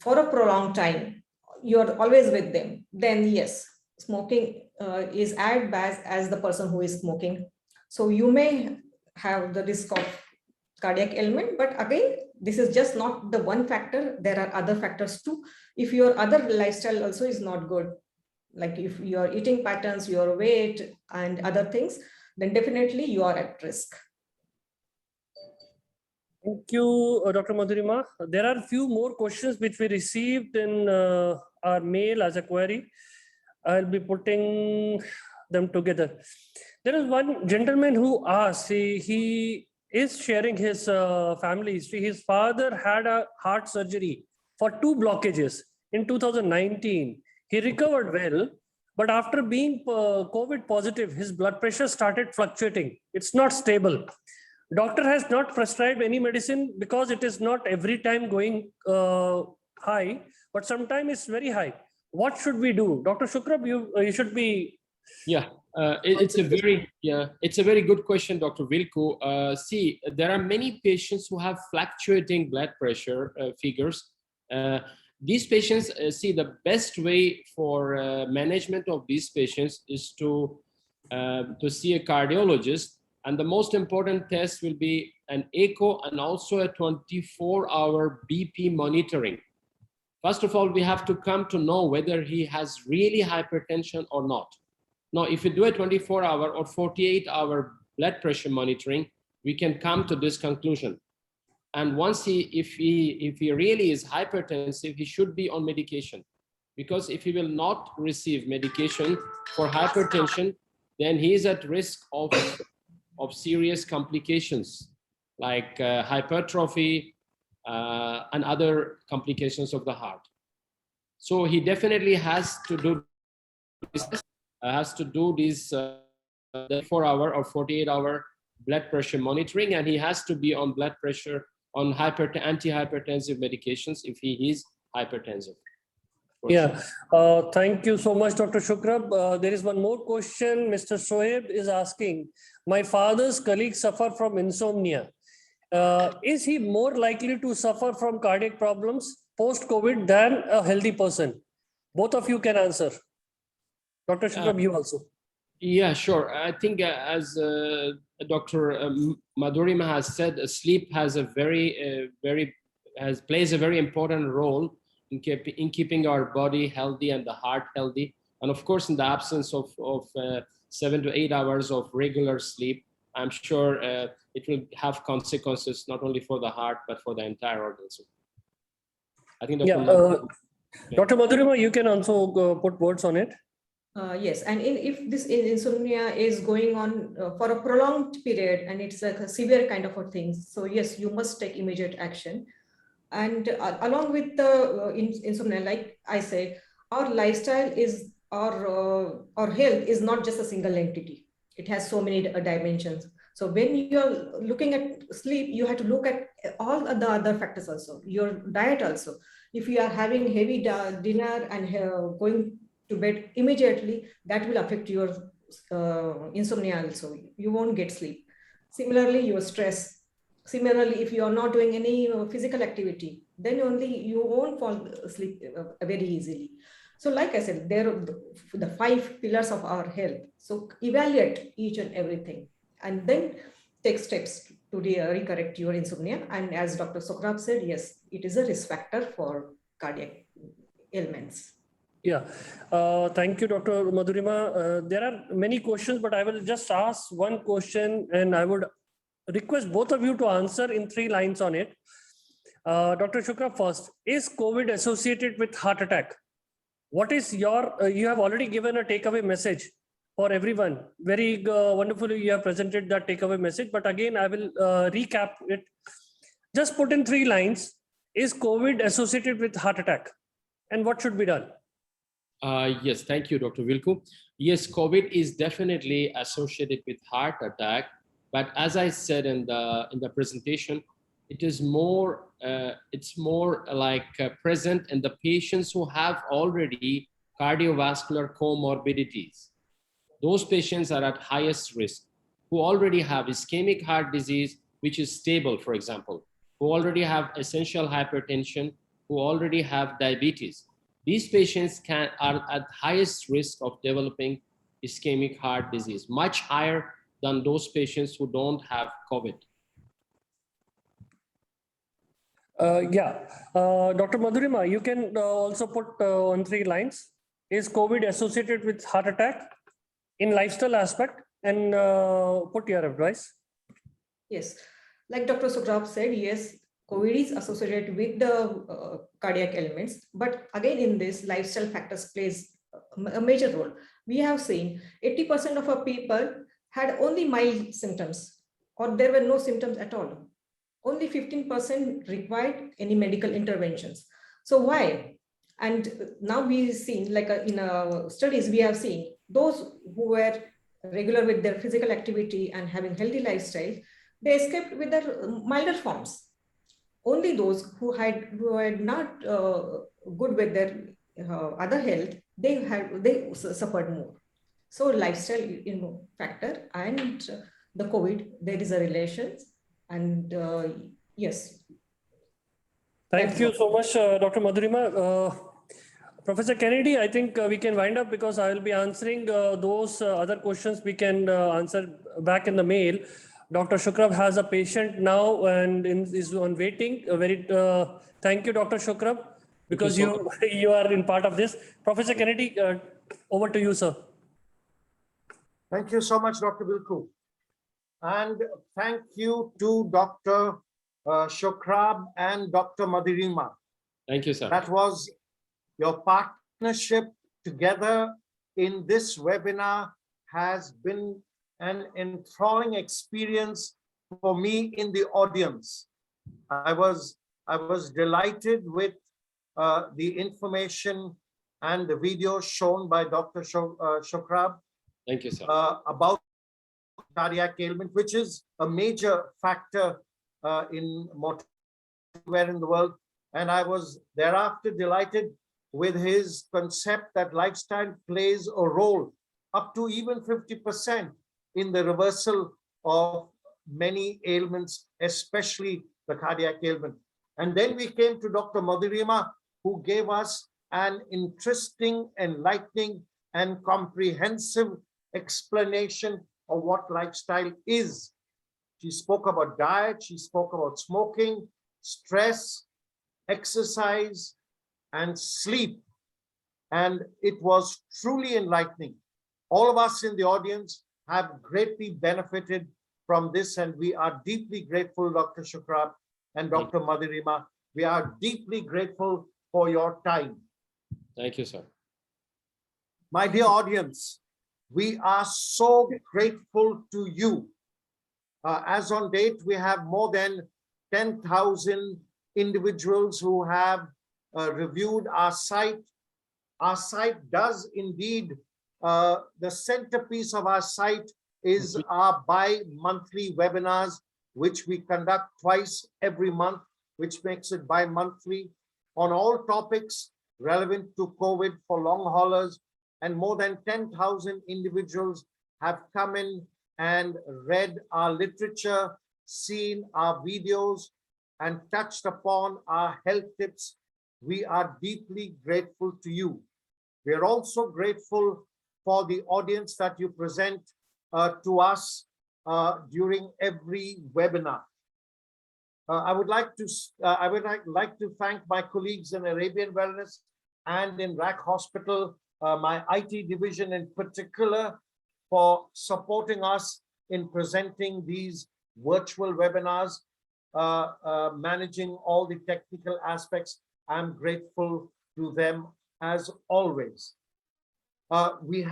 Speaker 4: for a prolonged time, you are always with them, then yes, smoking is as bad as the person who is smoking. So you may have the risk of cardiac ailment, but again, this is just not the one factor. There are other factors too. If your other lifestyle also is not good, like if your eating patterns, your weight and other things, then definitely you are at risk.
Speaker 2: Thank you, Dr. Madhurima. There are a few more questions which we received in our mail as a query. I'll be putting them together. There is one gentleman who asked, he is sharing his family history. His father had a heart surgery for 2 blockages in 2019. He recovered well, but after being COVID positive, his blood pressure started fluctuating. It's not stable. Doctor has not prescribed any medicine because it is not every time going high, but sometimes it's very high. What should we do? Dr. Shukrab, you should be.
Speaker 1: Yeah, it's a very good question, Dr. Vilku. See, there are many patients who have fluctuating blood pressure figures. These patients, see, the best way for management of these patients is to see a cardiologist. And the most important test will be an echo and also a 24-hour BP monitoring. First of all, we have to come to know whether he has really hypertension or not. Now, if you do a 24-hour or 48-hour blood pressure monitoring, we can come to this conclusion. And once if he really is hypertensive, he should be on medication. Because if he will not receive medication for hypertension, then he is at risk of serious complications like hypertrophy and other complications of the heart. So he definitely has to do this 4-hour or 48-hour blood pressure monitoring, and he has to be on blood pressure on antihypertensive medications if he is hypertensive.
Speaker 2: Yeah, thank you so much, Dr. Shukrab. There is one more question. Mr. Shoaib is asking, my father's colleagues suffer from insomnia. Is he more likely to suffer from cardiac problems post-COVID than a healthy person? Both of you can answer. Dr. Shukrab, you also.
Speaker 1: Yeah, sure. I think as Dr. Madhurima has said, sleep has plays a very important role in keeping our body healthy and the heart healthy. And of course, in the absence of 7 to 8 hours of regular sleep, I'm sure it will have consequences not only for the heart, but for the entire organism. I think
Speaker 2: Dr. Madhurima, you can also put words on it.
Speaker 4: Yes, and if this insomnia is going on for a prolonged period and it's a severe kind of a thing, so yes, you must take immediate action. And along with the insomnia, like I said, our lifestyle is our health is not just a single entity. It has so many dimensions. So when you're looking at sleep, you have to look at all the other factors also, your diet also. If you are having heavy dinner and going to bed immediately, that will affect your insomnia also. You won't get sleep. Similarly, your stress. Similarly, if you are not doing any physical activity, then only you won't fall asleep very easily. So like I said, there are the 5 pillars of our health. So evaluate each and everything and then take steps to recorrect your insomnia. And as Dr. Shukrab said, yes, it is a risk factor for cardiac ailments.
Speaker 2: Yeah, thank you, Dr. Madhurima. There are many questions, but I will just ask one question and I would request both of you to answer in 3 lines on it. Dr. Shukrab first, is COVID associated with heart attack? What is your, you have already given a takeaway message for everyone. Very wonderfully you have presented that takeaway message, but again, I will recap it. Just put in 3 lines, is COVID associated with heart attack? And what should be done?
Speaker 1: Yes, thank you, Dr. Vilku. Yes, COVID is definitely associated with heart attack. But as I said in the presentation, it is more it's more like present in the patients who have already cardiovascular comorbidities. Those patients are at highest risk, who already have ischemic heart disease, which is stable, for example, who already have essential hypertension, who already have diabetes. These patients are at highest risk of developing ischemic heart disease, much higher than those patients who don't have COVID.
Speaker 2: Dr. Madhurima, you can also put on 3 lines. Is COVID associated with heart attack in lifestyle aspect, and put your advice?
Speaker 4: Yes, like Dr. Sukrab said, yes, COVID is associated with the cardiac elements, but again in this, lifestyle factors plays a major role. We have seen 80% of our people had only mild symptoms, or there were no symptoms at all. Only 15% required any medical interventions. So why? And now we've seen, like in our studies, we have seen those who were regular with their physical activity and having healthy lifestyle, they escaped with their milder forms. Only those who were not good with their other health, they suffered more. So lifestyle factor and the COVID, there is a relation. And yes.
Speaker 2: Thank you so much, Dr. Madhurima. Professor Kennedy, I think we can wind up because I will be answering those other questions we can answer back in the mail. Dr. Shukrab has a patient now and is on waiting. Thank you, Dr. Shukrab, because you are in part of this. Professor Kennedy, over to you, sir.
Speaker 3: Thank you so much, Dr. Bilku. And thank you to Dr. Shukrab and Dr. Madhurima.
Speaker 1: Thank you, sir.
Speaker 3: That was your partnership together in this webinar has been an enthralling experience for me in the audience. I was delighted with the information and the video shown by Dr. Shukrab.
Speaker 1: Thank you, sir.
Speaker 3: About cardiac ailment, which is a major factor in mortality in the world. And I was thereafter delighted with his concept that lifestyle plays a role up to even 50% in the reversal of many ailments, especially the cardiac ailment. And then we came to Dr. Madhurima, who gave us an interesting, enlightening, and comprehensive explanation of what lifestyle is. She spoke about diet, she spoke about smoking, stress, exercise, and sleep. And it was truly enlightening. All of us in the audience have greatly benefited from this, and we are deeply grateful, Dr. Shukrab and Dr. Madhurima. We are deeply grateful for your time.
Speaker 1: Thank you, sir.
Speaker 3: My dear audience, we are so grateful to you. As on date, we have more than 10,000 individuals who have reviewed our site. Our site does indeed, the centerpiece of our site is our bi-monthly webinars, which we conduct twice every month, which makes it bi-monthly on all topics relevant to COVID for long haulers. And more than 10,000 individuals have come in and read our literature, seen our videos, and touched upon our health tips. We are deeply grateful to you. We are also grateful for the audience that you present to us during every webinar. I would like to thank my colleagues in Arabian Wellness and in RAC Hospital, my IT division in particular, for supporting us in presenting these virtual webinars, managing all the technical aspects. I'm grateful to them as always. We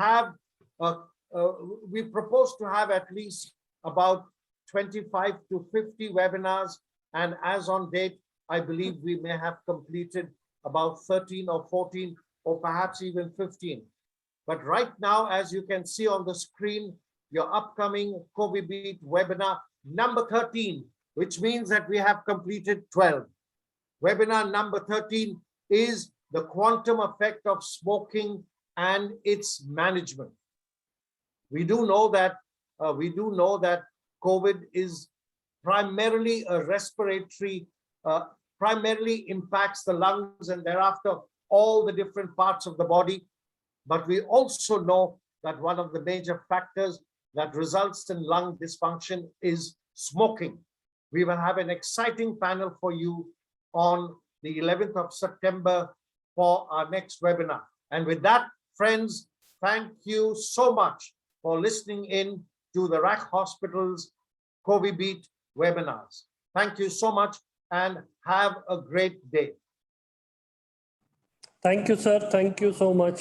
Speaker 3: propose to have at least about 25 to 50 webinars, and as on date, I believe we may have completed about 13 or 14 or perhaps even 15. But right now, as you can see on the screen, your upcoming COVID Beat webinar number 13, which means that we have completed 12. Webinar number 13 is the quantum effect of smoking and its management. We do know that COVID is primarily a respiratory, primarily impacts the lungs and thereafter all the different parts of the body. But we also know that one of the major factors that results in lung dysfunction is smoking. We will have an exciting panel for you on the 11th of September for our next webinar. And with that, friends, thank you so much for listening in to the RAC Hospital's COVID Beat webinars. Thank you so much and have a great day.
Speaker 2: Thank you, sir. Thank you so much.